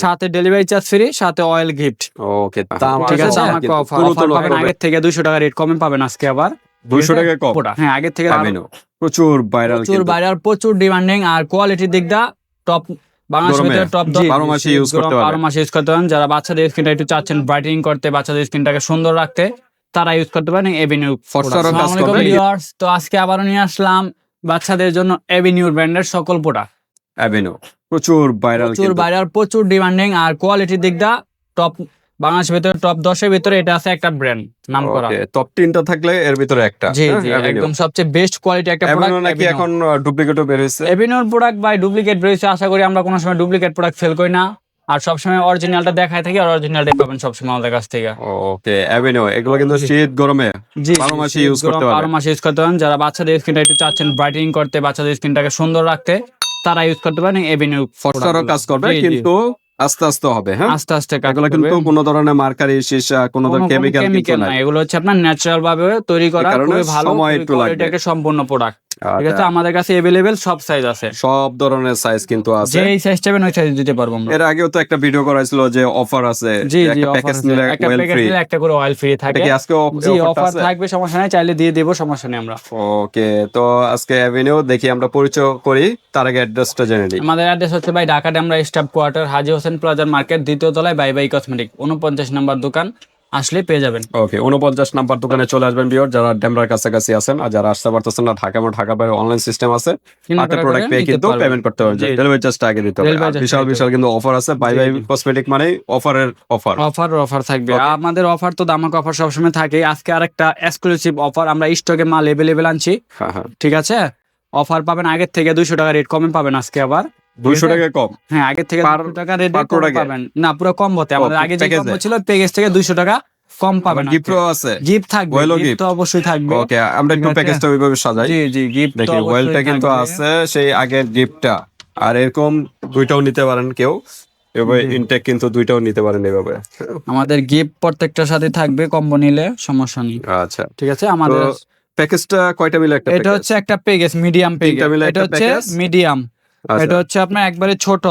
সাথে delivery charge free, সাথে oil gift. ওকে, ঠিক আছে, আমাকে অফার পাবেন আগের থেকে 200 টাকা রেট কমে পাবেন আজকে আবার 200 টাকা কম। হ্যাঁ, আগের থেকে প্রচুর ভাইরাল, প্রচুর ডিমান্ডিং, আর কোয়ালিটির দিক দা টপ, বাংলাদেশের ভিতরে টপ 12 মাসে ইউজ করতে পারবেন। 12 মাসে ইউজ করতে পারেন। যারা বাচ্চাদের স্কিনটা একটু চাচ্ছেন ব্রাইটেনিং করতে, বাচ্চাদের স্কিনটাকে সুন্দর রাখতে, তারা ইউজ করতে পারেন এভিনিউ। তো আজকে আবারও নিয়ে আসলাম বাচ্চাদের জন্য এভিনিউ ব্র্যান্ডের সকল প্রোডাক্ট। এভিনিউ প্রচুর ভাইরাল, প্রচুর ডিমান্ডিং, আর কোয়ালিটির দিক দা টপ, বাংলাদেশের ভিতরে টপ 10 এর ভিতরে এটা আছে একটা ব্র্যান্ড নাম করা। টপ 3টা থাকলে এর ভিতরে একটা। জি জি, একদম সবচেয়ে বেস্ট কোয়ালিটি একটা প্রোডাক্ট। নাকি এখন ডুপ্লিকেটও বের হইছে? এভিনিউর প্রোডাক্ট বাই ডুপ্লিকেট বের হইছে, আশা করি আমরা কোনো সময় ডুপ্লিকেট প্রোডাক্ট সেল করি না, আর সবসময় অরিজিনালটা দেখায় থাকি, আর অরিজিনালটাই পাবেন সবসময় আমাদের কাছ থেকে। ওকে, এভিনিউ এগুলো কিন্তু শীত গরমে 12 মাসে ইউজ করতে পারবেন। 12 মাসে ইউজ করতে পারেন। যারা বাচ্চাদের স্কিনটা একটু চাচ্ছেন ব্রাইটেনিং করতে, বাচ্চাদের স্কিনটাকে সুন্দর রাখতে, তারা ইউজ করতে পারেন এভিনিউ। ফর্সারও কাজ করবে, কিন্তু আস্তে আস্তে হবে। হ্যাঁ, আস্তে আস্তে কাজ এগুলো কিন্তু কোনো ধরনের মার্কারি, সীসা, কোনো ধরনের কেমিক্যাল না, এগুলো হচ্ছে আপনার ন্যাচারাল ভাবে তৈরি করা, খুবই ভালো, সময় একটু লাগবে। এটা একটা সম্পূর্ণ প্রোডাক্ট। ঠিক আছে, আমাদের কাছে अवेलेबल সব সাইজ আছে, সব ধরনের সাইজ কিন্তু আছে। যেই সাইজ চাইবেন ওই সাইজ দিতে পারবো আমরা। এর আগেও তো একটা ভিডিও করা হয়েছিল যে অফার আছে, একটা প্যাকেজ নিলে একটা করে অয়েল ফ্রি থাকে। এটা কি আজকে অফার থাকবে? সমস্যা নাই, চাইলে দিয়ে দেব, সমস্যা নেই আমরা। ওকে, তো আজকে এভিনিউ দেখি আমরা পরিচয় করি, তার আগে অ্যাড্রেসটা জেনে নিই। আমাদের অ্যাড্রেস হচ্ছে ভাই ঢাকা ডেমরা স্টাফ কোয়ার্টার, হাজী হোসেন প্লাজার মার্কেট, দ্বিতীয় তলায় বাই বাই কসমেটিক, 49 নম্বর দোকান, আসলে পেয়ে যাবেন। ওকে, 49 নাম্বার দোকানে চলে আসবেন ভিউয়ার, যারা ডেমরার কাছাকাছি আছেন, আর যারা আসতে পারতেছেন না, ঢাকা ঢাকার বাইরে অনলাইন সিস্টেম আছে, হাতে প্রোডাক্ট পেয়ে কিন্তু পেমেন্ট করতে পারবেন। ডেলিভারি চার্জটা আগে দিতে হবে। বিশাল কিন্তু অফার আছে, বাই বাই কসমেটিক মানে অফার থাকবে। আমাদের অফার তো দামাক অফার সবসময় থাকে। আজকে আরেকটা এক্সক্লুসিভ অফার, আমরা স্টকে মাল अवेलेबल আনছি। ঠিক আছে, অফার পাবেন আগের থেকে 200 টাকা রেট কমে পাবেন আজকে আবার 200 টাকা কম। হ্যাঁ, আগের থেকে 200 টাকা রেট পাবেন না, পুরো কম হতে। আমাদের আগে যে কম ছিল প্যাকেজ থেকে 200 টাকা কম পাবেন। গিফটও আছে, গিফট থাকবে, গিফট তো অবশ্যই থাকবে। ওকে, আমরা একটু প্যাকেজটা ওইভাবে সাজাই। জি জি, গিফট দেখি ওয়েলটা কিন্তু আছে, সেই আগের গিফটটা, আর এরকম দুইটাও নিতে পারেন কেউ, এভাবে ইনটেক কিন্তু দুইটাও নিতে পারেন এভাবে। আমাদের গিফট প্রত্যেকটার সাথে থাকবে, কম্বো নিলে সমস্যা নেই। আচ্ছা, ঠিক আছে। আমাদের প্যাকেজটা কয়টা মিলে একটা? এটা হচ্ছে একটা প্যাকেজ, মিডিয়াম প্যাকেজ। এটা হচ্ছে মিডিয়াম, এটা হচ্ছে আপনার একবারে ছোট,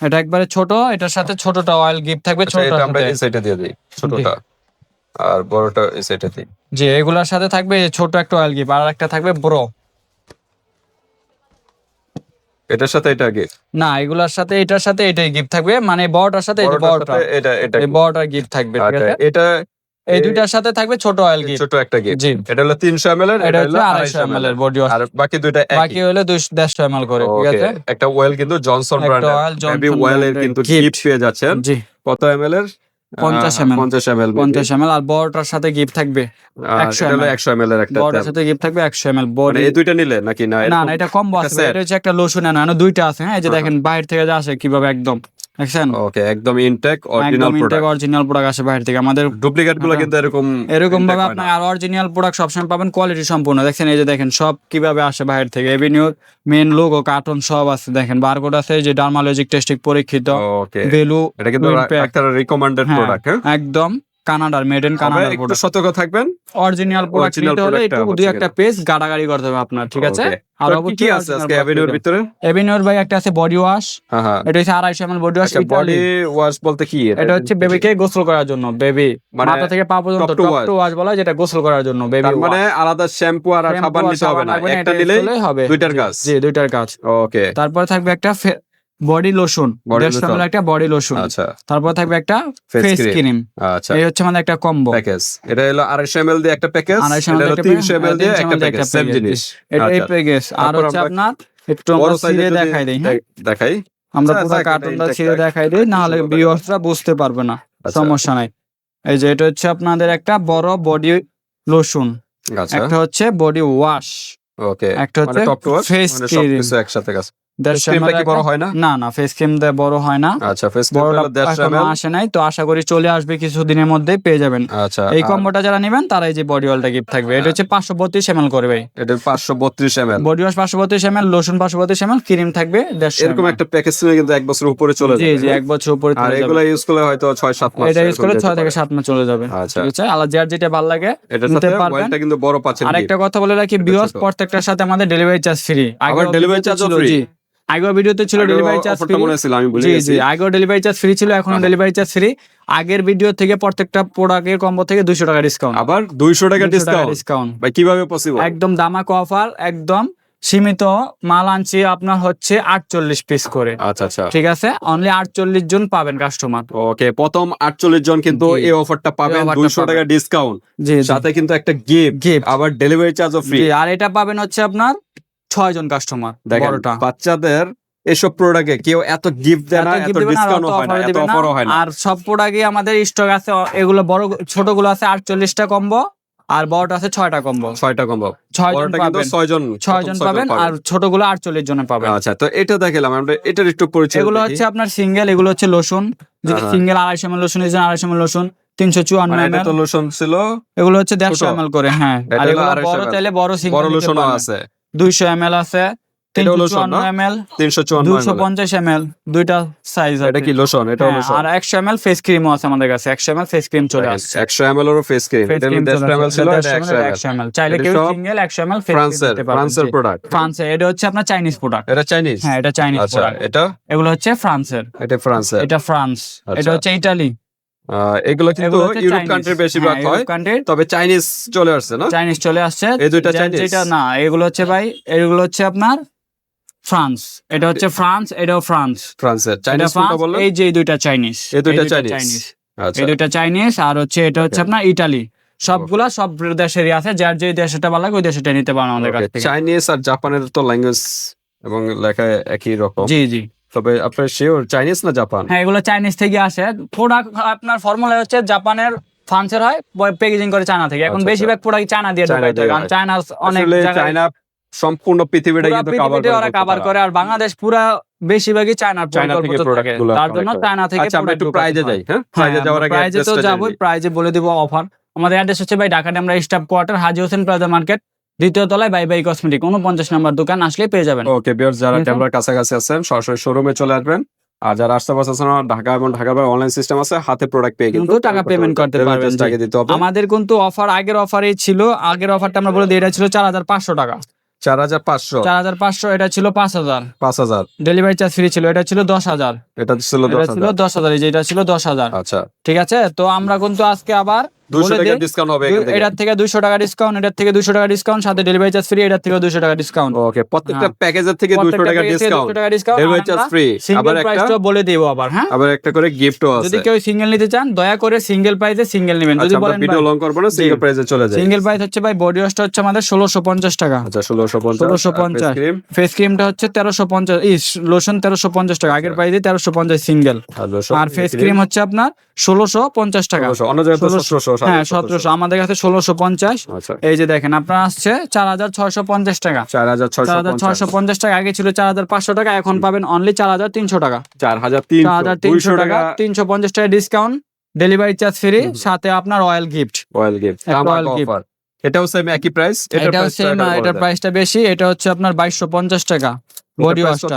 এটা একবারে ছোট, এটার সাথে ছোটটা অয়েল গিফট থাকবে। ছোটটা আমরা এই সাইডে দিয়ে দেই, ছোটটা, আর বড়টা এই সাইডে দেই। জি, এগুলোর সাথে থাকবে ছোট একটা অয়েল গিফট, আর একটা থাকবে বড়। এটার সাথে এটা গিফট না, এগুলোর সাথে এটার সাথে এটাই গিফট থাকবে, মানে বড়টার সাথে এটা এই বড়টা গিফট থাকবে। ঠিক আছে, এটা এই দুইটার সাথে থাকবে ছোট অয়েল গিফট, ছোট একটা গিফট। জি, এটা হলো 300 ml এর, এটা হলো 250 ml এর বডি ওয়াশ, আর বাকি দুইটা একই, বাকি হলো 150 ml করে। ঠিক আছে, একটা অয়েল কিন্তু জনসন ব্র্যান্ডের, বেবি অয়েল এর কিন্তু গিফট পেয়ে যাচ্ছেন। জি, কত ml এর? 50 ml। আর বড়টার সাথে গিফট থাকবে 100 ml এর একটা, বড়টার সাথে গিফট থাকবে 100 ml বডি। এই দুইটা নিলে নাকি? না না, এটা কম্বো আছে, এটা হচ্ছে একটা লোশন, না দুইটা আছে। হ্যাঁ, এই যে দেখেন বাইরে থেকে যা আসে কিভাবে, একদম দেখছেন। ওকে, একদম ইনটেক অরিজিনাল প্রোডাক্ট আসে বাইরে থেকে। আমাদের ডুপ্লিকেট গুলো কিন্তু এরকম ভাবে আপনার, আর অরিজিনাল প্রোডাক্ট সবসময় পাবেন কোয়ালিটি সম্পূর্ণ। দেখছেন, এই যে দেখেন সব কিভাবে আসে বাইরে থেকে। এভিনিউর মেন লোগো, কার্টন সব আছে, দেখেন বারকোড আছে, যে ডার্মালজিক টেস্টিং পরীক্ষিত, ভ্যালু, এটা কিন্তু ডাক্তারের রিকমেন্ডেড প্রোডাক্ট। একদম কানাডার, মেড ইন কানাডার প্রোডাক্ট। একটু সতর্ক থাকবেন, অরিজিনাল প্রোডাক্ট নিতে হলে একটু দুই একটা পেজ গাড়াগাড়ি করতে হবে আপনার। ঠিক আছে, আর কি আছে আজকে এভিনিউর ভিতরে? এভিনিউর ভাই একটা আছে বডি ওয়াশ। এটা হচ্ছে 250 ml body wash. Body wash বলতে কি? এটা হচ্ছে বেবিকে গোসল করার জন্য, বেবি মাথা থেকে পা পর্যন্ত টপ টু ওয়াশ বলা, যেটা গোসল করার জন্য বেবি। তার মানে আলাদা শ্যাম্পু আর সাবান নিতে হবে না, একটা দিলেই হবে, দুইটার কাজ। জি, দুইটার কাজ। ওকে, তারপর থাকবে একটা বডি লোশন, 150 ml একটা বডি লোশন। আচ্ছা, তারপর থাকবে একটা ফেস ক্রিম। আচ্ছা, এই হচ্ছে মানে একটা কম্বো প্যাকেজ। এটা হলো 250 ml দিয়ে একটা প্যাকেজ, এটা হলো 300 ml দিয়ে একটা প্যাকেজ, সেম জিনিস। এটা এই প্যাকেজ। আর হচ্ছে আপনার একটু আমরা ছিঁড়ে দেখাই দেই। দেখাই, আমরা পুরো কার্টুনটা ছিঁড়ে দেখাই দেই, না হলে ভিউয়ার্সরা বুঝতে পারবে না। সমস্যা নাই। এই যে এটা হচ্ছে আপনাদের একটা বড় বডি লোশন, একটা হচ্ছে বডি ওয়াশ, ওকে, একটা হচ্ছে ফেস ক্রিম, সবকিছু একসাথে কাজ। বড় হয় না? না, ফেস ক্রিম দেয় বড় হয় না। আচ্ছা, ফেস ক্রিম আসে নাই তো, আশা করি চলে আসবে কিছুদিনের মধ্যেই পেয়ে যাবেন। আচ্ছা, এই কম্বোটা যারা নেবেন তারা এই যে বডি অয়েলটা গিফট থাকবে। এটা হচ্ছে 532 ml করে ভাই, এটা 532 ml body wash, 532 ml lotion, 532 ml cream থাকবে 150 ml। এরকম একটা প্যাকেজ নিয়ে কিন্তু 1 বছর উপরে চলে যাবে। জি জি, 1 বছর উপরে চলে যাবে। আর এগুলো ইউজ করলে হয়তো 6-7 মাস, এটা ইউজ করলে 6 থেকে 7 মাস চলে যাবে। আচ্ছা, ঠিক আছে, আলাদা যার যেটা ভালো লাগে নিতে পারবেন। এটা কিন্তু বড় পাচ্ছেন। আরেকটা কথা বলে রাখি, ভিউয়ার্স প্রত্যেকটার সাথে আমাদের ডেলিভারি চার্জ ফ্রি। আগে ডেলিভারি চার্জ ফ্রি, আগের ভিডিওতে ছিল ডেলিভারি চার্জ ফ্রি। মনে ছিল, আমি ভুলে জি গেছি। জি, আগেও ডেলিভারি চার্জ ফ্রি ছিল, এখনো ডেলিভারি চার্জ ফ্রি। আগের ভিডিও থেকে প্রত্যেকটা প্রোডাক্টের কম্বো থেকে 200 টাকা ডিসকাউন্ট। আবার 200 টাকা ডিসকাউন্ট ভাই, কিভাবে পসিবল? একদম দামাকা অফার, একদম সীমিত মাল আনছি আপনার হচ্ছে 48 পিস করে। আচ্ছা আচ্ছা, ঠিক আছে, অনলি 48 জন পাবেন কাস্টমার। ওকে, প্রথম 48 জন কিন্তু জি। এই অফারটা পাবেন, এই অফারটা 200 টাকা ডিসকাউন্ট, জি জি। সাথে কিন্তু একটা গিফট, আবার ডেলিভারি চার্জও ফ্রি। জি, আর এটা পাবেন হচ্ছে আপনার 6 জন কাস্টমার। দেখেন, বড়টা বাচ্চাদের এসব প্রোডাক্টে কেউ এত গিফট দেয় না, এত ডিসকাউন্ট হয় না, এত অফারও হয় না। আর সব প্রোডাক্টই আমাদের স্টক আছে, এগুলো বড় ছোটগুলো আছে 48টা কম্বো, আর বড়টা আছে 6টা কম্বো। 6টা কম্বো, 6 জন বড়টা কিন্তু পাবেন, 6 জন পাবেন, আর ছোটগুলো 48 জন পাবেন। আচ্ছা, তো এটা দেখালাম আমরা, এটার একটু পরিচয়। এগুলো হচ্ছে আপনার সিঙ্গেল, এগুলো হচ্ছে লোশন, যদি সিঙ্গেল 250 ml লোশন নিয়েছেন, 250 ml লোশন 354 মানে এটা ml। তো লোশন ছিল, এগুলো হচ্ছে 150 ml করে। হ্যাঁ, আর এগুলো বড় চাইলে বড় সিঙ্গেল, বড় লোশনও আছে, 200 ml আছে, 354 ml, 250 ml, দুইটা সাইজ আছে। এটা কি লোশন? এটা লোশন। আর 100 ml ফেস ক্রিমও আছে আমাদের কাছে, 100 ml ফেস ক্রিম চলে আসছে। 100 ml এর ফেস ক্রিম, এটা 150 ml ছিল, এটা 100 ml। চাইলে কেউ সিঙ্গেল 100 ml ফেস ক্রিম নিতে পারবেন। ফ্রান্সের প্রোডাক্ট, ফ্রান্সের। এটা হচ্ছে আপনার চাইনিজ প্রোডাক্ট। এটা চাইনিজ? হ্যাঁ, এটা চাইনিজ আচ্ছা, প্রোডাক্ট। এটা এগুলো হচ্ছে ফ্রান্সের। এটা ফ্রান্সের, এটা ফ্রান্স। এটা হচ্ছে ইতালি। এগুলো কিন্তু ইউরোপ কান্ট্রি বেশিরভাগ হয়, তবে চাইনিজ চলে আসছে না? চাইনিজ চলে আসছে, এই দুইটা চাইনিজ? এটা না, এগুলো হচ্ছে ভাই, এগুলো হচ্ছে আপনার ফ্রান্স। এটা হচ্ছে ফ্রান্স, এটাও ফ্রান্স। ফ্রান্সের। চাইনিজ কোনটা বললেন? এই যে এই দুইটা চাইনিজ, এই দুইটা চাইনিজ। আচ্ছা, এই দুইটা চাইনিজ, আর হচ্ছে এটা হচ্ছে আপনার ইতালি। সবগুলা সব দেশেরই আছে, যার যে দেশটা ভালো লাগে ওই দেশটা নিতে পারেন আমাদের কাছ থেকে। চাইনিজ আর জাপানের তো ল্যাঙ্গুয়েজ এবং লেখা একই রকম। জি জি। তবে আপনার শিওর চাইনিজ না জাপান? হ্যাঁ, এগুলো চাইনিজ থেকে আসে। প্রোডাক্ট আপনার ফর্মুলা হচ্ছে জাপানের, ফ্রান্সের হয়, প্যাকেজিং করে চায়না থেকে। এখন বেশিরভাগ প্রোডাক্ট চায়না দিয়ে ঢোকাইতে হয়, কারণ চায়না অনেক জায়গায়, চায়না সম্পূর্ণ পৃথিবীটা কিন্তু কভার করে, আর বাংলাদেশ পুরা বেশিরভাগই চায়নার প্রোডাক্ট, তার জন্য চায়না থেকে। আচ্ছা, আমরা একটু প্রাইজে যাই। হ্যাঁ, প্রাইজে যাওয়ার আগে প্রাইজে তো যাবো, প্রাইজে বলে দিব অফার। আমাদের অ্যাড্রেস হচ্ছে ভাই ঢাকা ডেমরা স্টাফ কোয়ার্টার, হাজী হোসেন প্লাজা মার্কেট, 2য় তলায় বাই বাই কসমেটিক, 49 নম্বর দোকান, আসলে পেয়ে যাবেন। ওকে ভিউয়ার্স, যারা ডেমরার কাছাকাছি আছেন সরাসরি শোরুমে চলে আসবেন, আর যারা আশেপাশে আছেন ঢাকা এবং ঢাকার বাইরে অনলাইন সিস্টেম আছে, হাতে প্রোডাক্ট পেয়ে কিন্তু টাকা পেমেন্ট করতে পারবেন। আমাদের কিন্তু অফার, আগের অফারই ছিল, আগের অফারটা আমরা বলে দিই, এটা ছিল 4500 টাকা। 4500, এটা ছিল 5000, 5000 ডেলিভারি চার্জ ফ্রি ছিল। এটা ছিল 10,000, এটা ছিল 10,000, এই যে এটা ছিল 10,000। আচ্ছা, ঠিক আছে, তো আমরা কিন্তু আজকে আবার 200 টাকা ডিসকাউন্ট হবে এখান থেকে। এটার থেকে 200 টাকা ডিসকাউন্ট, এটার থেকে 200 টাকা ডিসকাউন্ট, সাথে ডেলিভারি চার্জ ফ্রি, এটার থেকে 200 টাকা ডিসকাউন্ট। ওকে, প্রত্যেকটা প্যাকেজের থেকে 200 টাকা ডিসকাউন্ট, ডেলিভারি চার্জ ফ্রি, আবার একটা বলে দেব আবার। হ্যাঁ, আবার একটা করে গিফটও আছে। যদি কেউ সিঙ্গেল নিতে চান, দয়া করে সিঙ্গেল প্রাইসে সিঙ্গেল নেবেন। যদি বলেন ভিডিও লং করব না, সিঙ্গেল প্রাইসে চলে যায়। সিঙ্গেল প্রাইস হচ্ছে ভাই, বডি ওয়াশটা হচ্ছে আমাদের 1650 টাকা। আচ্ছা, 1650। ফেস ক্রিমটা হচ্ছে 1350, লোশন 1350 টাকা। আগের প্রাইসে 1350 সিঙ্গেল, আর ফেস ক্রিম হচ্ছে আপনার 1650 টাকা। অন্য জায়গায় তো 1700। হ্যাঁ, 1700, আমাদের কাছে 1650। এই যে দেখেন, আপনার আসছে 4650 টাকা। 4650 টাকা, আগে ছিল 4500 টাকা, এখন পাবেন অনলি 4300 টাকা। 4300 টাকা, 350 টাকা ডিসকাউন্ট, ডেলিভারি চার্জ ফ্রি, সাথে আপনার অয়েল গিফট। এটাও সেম একই প্রাইস? এটাও সেম, এটার প্রাইসটা বেশি। এটা হচ্ছে আপনার 2250 টাকা বডি ওয়াশটা,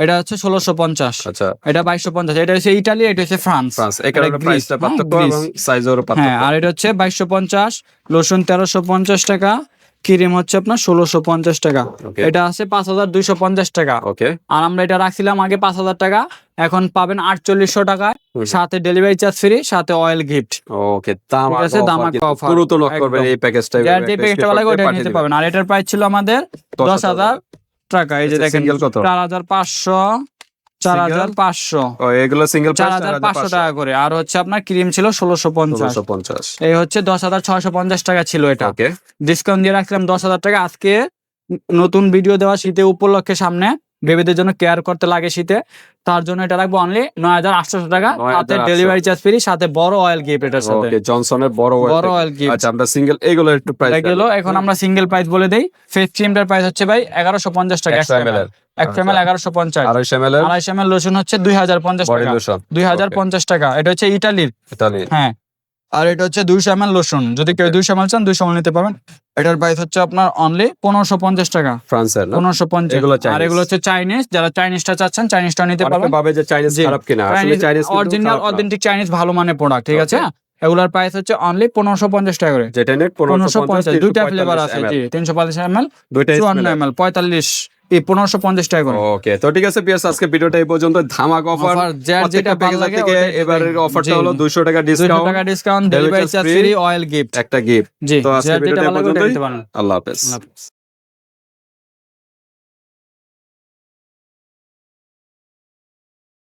এটা হচ্ছে 1650। আচ্ছা, এটা 2250। এটা হচ্ছে ইতালি, এটা হচ্ছে ফ্রান্স। এখানে প্রাইসটা পার্থক্য এবং সাইজেরও পার্থক্য। হ্যাঁ, আর এটা হচ্ছে 2250, লোশন 1350 টাকা, ক্রিম হচ্ছে আপনার 1650 টাকা। এটা আছে 5250 টাকা। ওকে, আর আমরা এটা রাখছিলাম আগে 5000 টাকা, এখন পাবেন 4800 টাকায়, সাথে ডেলিভারি চার্জ ফ্রি, সাথে অয়েল গিফট। ওকে, দাম আছে, দামাকা অফার। দ্রুত নক করবেন এই প্যাকেজটা, যে প্যাকেজটা ভালো লাগে ওটা নিতে পাবেন। আর এটার প্রাইস ছিল আমাদের 10000 টাকা। এই যে দেখেন, 4500, 4500, এগুলো সিঙ্গেল প্রাইস 4500 টাকা করে। আর হচ্ছে আপনার ক্রিম ছিল 1650। এই হচ্ছে 10650 টাকা ছিল এটা। ওকে, ডিসকাউন্ট দিয়ে রাখছিলাম 10000 টাকা। আজকে নতুন ভিডিও দেওয়া, শীতে উপলক্ষে সামনে বেবিদের জন্য কেয়ার করতে লাগে শীতে, তার জন্য এটা রাখবো অনলি 9800 টাকা, সাথে ডেলিভারি চার্জ ফ্রি, সাথে বড় অয়েল গিফট এটার সাথে। ওকে, জনসনের বড় অয়েল গিফট। আচ্ছা, আমরা সিঙ্গেল এগুলো একটু প্রাইস গেল। এখন আমরা সিঙ্গেল প্রাইস বলে দেই। ফেস ক্রিমটার প্রাইস হচ্ছে ভাই 1150 টাকা, 100 ml 1150। 250 ml লোশন হচ্ছে 2050 টাকা, 2050 টাকা। এটা হচ্ছে ইতালির। হ্যাঁ, আর এটা হচ্ছে 200 ml লোশন, যদি কেউ 200 ml চান 200 ml নিতে পারবেন। এটার প্রাইস হচ্ছে আপনার অনলি 1550 টাকা, ফ্রান্সের 1550। আর এগুলো হচ্ছে চাইনিজ, যারা চাইনিজটা চাচ্ছেন চাইনিজটা নিতে পারবেন। ভাবে যে চাইনিজ খারাপ কিনা, আসলে চাইনিজ অরিজিনাল অথেন্টিক চাইনিজ ভালো মানের প্রোডাক্ট। ঠিক আছে, এগুলোর প্রাইস হচ্ছে অনলি 1550 টাকা করে। যেটা নেট 1550, দুইটা ফ্লেভার আছে। জি, 350 ml, 54 ml, 45 এই 1550 টাকা করে। ওকে, তো ঠিক আছে পিয়ার্স, আজকে ভিডিওটা এই পর্যন্ত। ধামাকা অফার, যার যেটা ভালো লাগে থেকে এবারের অফারটা হলো 200 টাকা 200 টাকা discount, delivery charge free, oil gift একটা গিফট। জি, তো আজকে যার যেটা ভিডিওটা এই ভালো লাগে ওটা পর্যন্তই। নিতে পারেন। আল্লাহ হাফেজ। আল্লাহ হাফেজ।